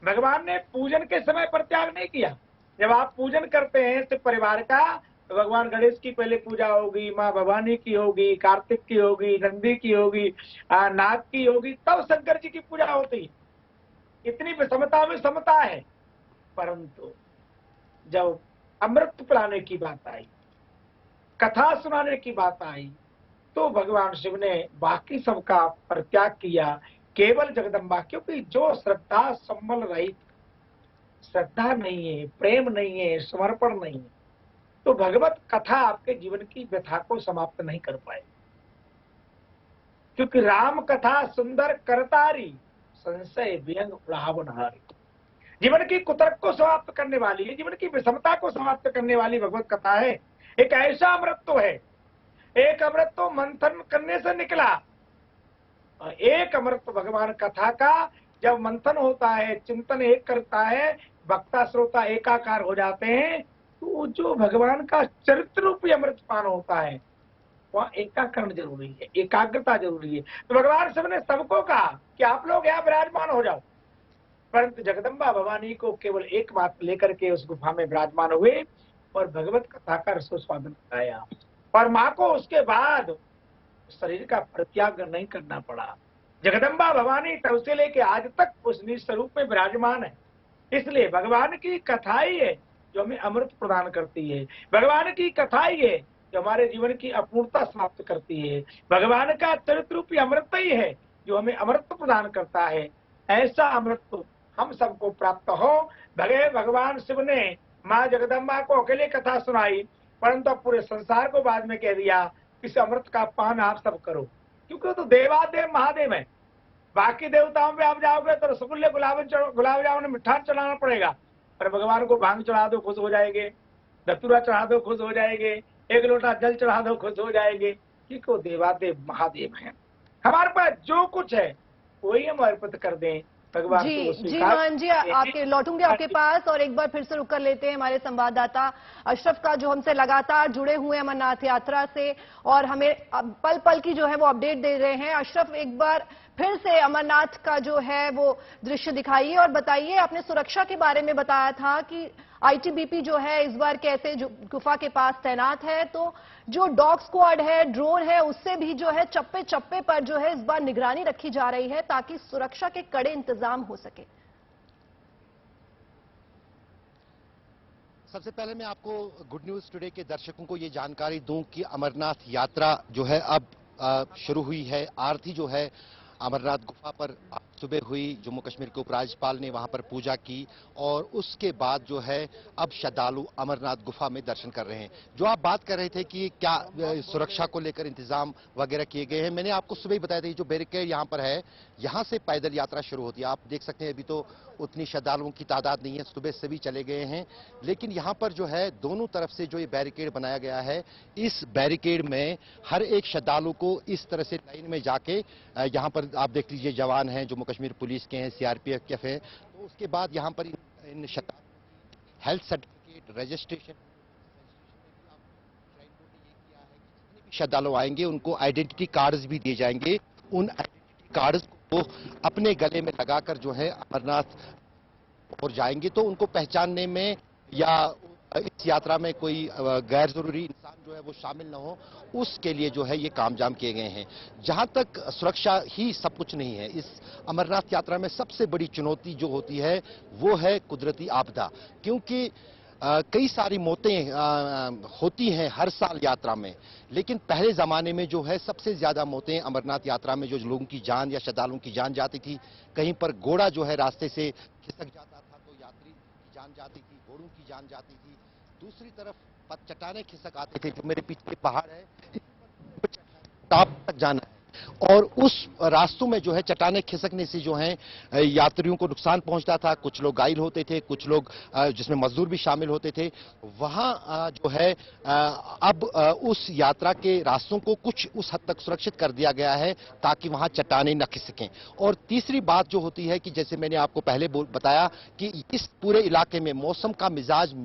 भगवान ने पूजन के समय पर त्याग नहीं किया। जब आप पूजन करते हैं तो परिवार का, तो भगवान गणेश की पहले पूजा होगी, माँ भवानी की होगी, कार्तिक की होगी, नंदी की होगी, नाग की होगी, तब शंकर जी की पूजा होती। इतनी विषमता में समता है। परंतु जब अमृत पिलाने की बात आई, कथा सुनाने की बात आई, तो भगवान शिव ने बाकी सबका परित्याग किया, केवल जगदम्बा। क्योंकि जो श्रद्धा संबल रहित, श्रद्धा नहीं है, प्रेम नहीं है, समर्पण नहीं है, तो भगवत कथा आपके जीवन की व्यथा को समाप्त नहीं कर पाए। क्योंकि राम कथा सुंदर करतारी, संशय व्यंग उड़ावनहारी। जीवन की कुतर्क को समाप्त करने वाली है, जीवन की विषमता को समाप्त करने वाली भगवत कथा है। एक ऐसा अमृत है एक अमृत तो मंथन करने से निकला, और एक अमृत भगवान कथा का जब मंथन होता है, चिंतन एक करता है, वक्ता श्रोता एकाकार हो जाते हैं, तो जो भगवान का चरित्र रूपी अमृत पान होता है वहाँ एकाकरण जरूरी है, एकाग्रता जरूरी है। तो भगवान शिव ने सबको कहा कि आप लोग यहाँ विराजमान हो जाओ, परंतु जगदम्बा भवानी को केवल एक बात लेकर के उस गुफा में विराजमान हुए और भगवत कथा का रसोस्वादन कराया, और माँ को उसके बाद शरीर का परित्याग नहीं करना पड़ा। जगदम्बा भवानी तब से लेके आज तक उस निज स्वरूप में विराजमान है। इसलिए भगवान की कथा ही है जो हमें अमृत प्रदान करती है, भगवान की कथा ही है जो हमारे जीवन की अपूर्णता समाप्त करती है, भगवान का चरित्र रूपी अमृत ही है जो हमें अमृत प्रदान करता है। ऐसा अमृत हम सबको प्राप्त हो। भगवान शिव ने माँ जगदम्बा को अकेले कथा सुनाई, परंतु पूरे संसार को बाद में कह दिया इस अमृत का पान आप सब करो, क्योंकि वो तो देवादेव महादेव है। बाकी देवताओं पे आप जाओगे तो रसगुल्ले गुलाब जामुन मिठास चढ़ाना पड़ेगा, पर भगवान को भांग चढ़ा दो खुश हो जाएंगे, धतूरा चढ़ा दो खुश हो जाएंगे, एक लोटा जल चढ़ा दो खुश हो जाएंगे, क्योंकि वो देवादेव महादेव हैं। हमारे पास जो कुछ है वही हम अर्पित कर दें भगवान को। जी मोहन जी, आपके लौटूंगे आपके पास, और एक बार फिर से रुक कर लेते हैं हमारे संवाददाता अशरफ का, जो हमसे लगातार जुड़े हुए हैं अमरनाथ यात्रा से और हमें पल पल की जो है वो अपडेट दे रहे हैं। अशरफ, एक बार फिर से अमरनाथ का जो है वो दृश्य दिखाइए और बताइए, आपने सुरक्षा के बारे में बताया था कि आईटीबीपी जो है इस बार कैसे गुफा के पास तैनात है, तो जो डॉग स्क्वाड है, ड्रोन है, उससे भी जो है चप्पे चप्पे पर जो है इस बार निगरानी रखी जा रही है ताकि सुरक्षा के कड़े इंतजाम हो सके। सबसे पहले मैं आपको गुड न्यूज टुडे के दर्शकों को ये जानकारी दूं कि अमरनाथ यात्रा जो है अब शुरू हुई है। आरती जो है अमरनाथ गुफा पर सुबह हुई, जम्मू कश्मीर के उपराज्यपाल ने वहां पर पूजा की और उसके बाद जो है अब श्रद्धालु अमरनाथ गुफा में दर्शन कर रहे हैं। जो आप बात कर रहे थे कि क्या सुरक्षा को लेकर इंतजाम वगैरह किए गए हैं, मैंने आपको सुबह ही बताया था, जो बैरिकेड यहां पर है, यहां से पैदल यात्रा शुरू होती है। आप देख सकते हैं अभी तो उतनी श्रद्धालुओं की तादाद नहीं है, सुबह से भी चले गए हैं, लेकिन यहां पर जो है दोनों तरफ से जो ये बैरिकेड बनाया गया है, इस बैरिकेड में हर एक श्रद्धालु को इस तरह से लाइन में जाके यहां पर आप देख लीजिए जवान हैं, जम्मू कश्मीर पुलिस के हैं, सीआरपीएफ है, तो उसके बाद यहां पर इन हेल्थ सर्टिफिकेट रजिस्ट्रेशन श्रद्धालु आएंगे उनको आइडेंटिटी कार्ड्स भी दिए जाएंगे। उन आइडेंटिटी कार्ड्स को अपने गले में लगाकर जो है अमरनाथ और जाएंगे, तो उनको पहचानने में या इस यात्रा में कोई गैर जरूरी इंसान जो है वो शामिल न हो, उसके लिए जो है ये कामजाम किए गए हैं। जहां तक सुरक्षा ही सब कुछ नहीं है, इस अमरनाथ यात्रा में सबसे बड़ी चुनौती जो होती है वो है कुदरती आपदा, क्योंकि कई सारी मौतें होती हैं हर साल यात्रा में, लेकिन पहले जमाने में जो है सबसे ज्यादा मौतें अमरनाथ यात्रा में जो लोगों की जान या श्रद्धालुओं की जान जाती थी। कहीं पर घोड़ा जो है रास्ते से खिसक जाता था तो यात्री की जान जाती थी, घोड़ों की जान जाती थी। दूसरी तरफ चट्टाने खिसक आते थे, जो मेरे पीछे पहाड़ है टॉप तक जाना है, और उस रास्तों में जो है चट्टाने खिसकने से जो है यात्रियों को नुकसान पहुंचता था। कुछ लोग घायल होते थे, कुछ लोग जिसमें मजदूर भी शामिल होते थे। वहां जो है अब उस यात्रा के रास्तों को कुछ उस हद तक सुरक्षित कर दिया गया है ताकि वहां चट्टाने न खिसकें। और तीसरी बात जो होती है कि जैसे मैंने आपको पहले बताया कि इस पूरे इलाके में मौसम का मिजाज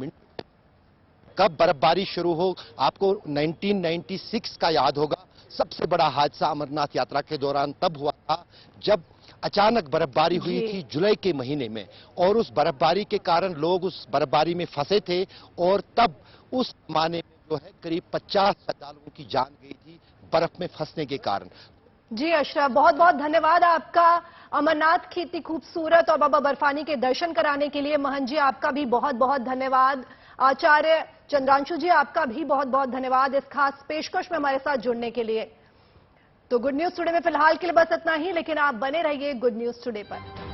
कब बर्फबारी शुरू हो, आपको 1996 का याद होगा। सबसे बड़ा हादसा अमरनाथ यात्रा के दौरान तब हुआ था जब अचानक बर्फबारी हुई थी जुलाई के महीने में, और उस बर्फबारी के कारण लोग उस बर्फबारी में फंसे थे, और तब उस जमाने में जो है करीब 50 श्रद्धालुओं की जान गई थी बर्फ में फंसने के कारण। जी अशरफ, बहुत बहुत धन्यवाद आपका अमरनाथ की इतनी खूबसूरत और बाबा बर्फानी के दर्शन कराने के लिए। महन जी, आपका भी बहुत बहुत धन्यवाद। आचार्य चंद्रांशु जी, आपका भी बहुत बहुत धन्यवाद इस खास पेशकश में हमारे साथ जुड़ने के लिए। तो गुड न्यूज टुडे में फिलहाल के लिए बस इतना ही, लेकिन आप बने रहिए गुड न्यूज टुडे पर।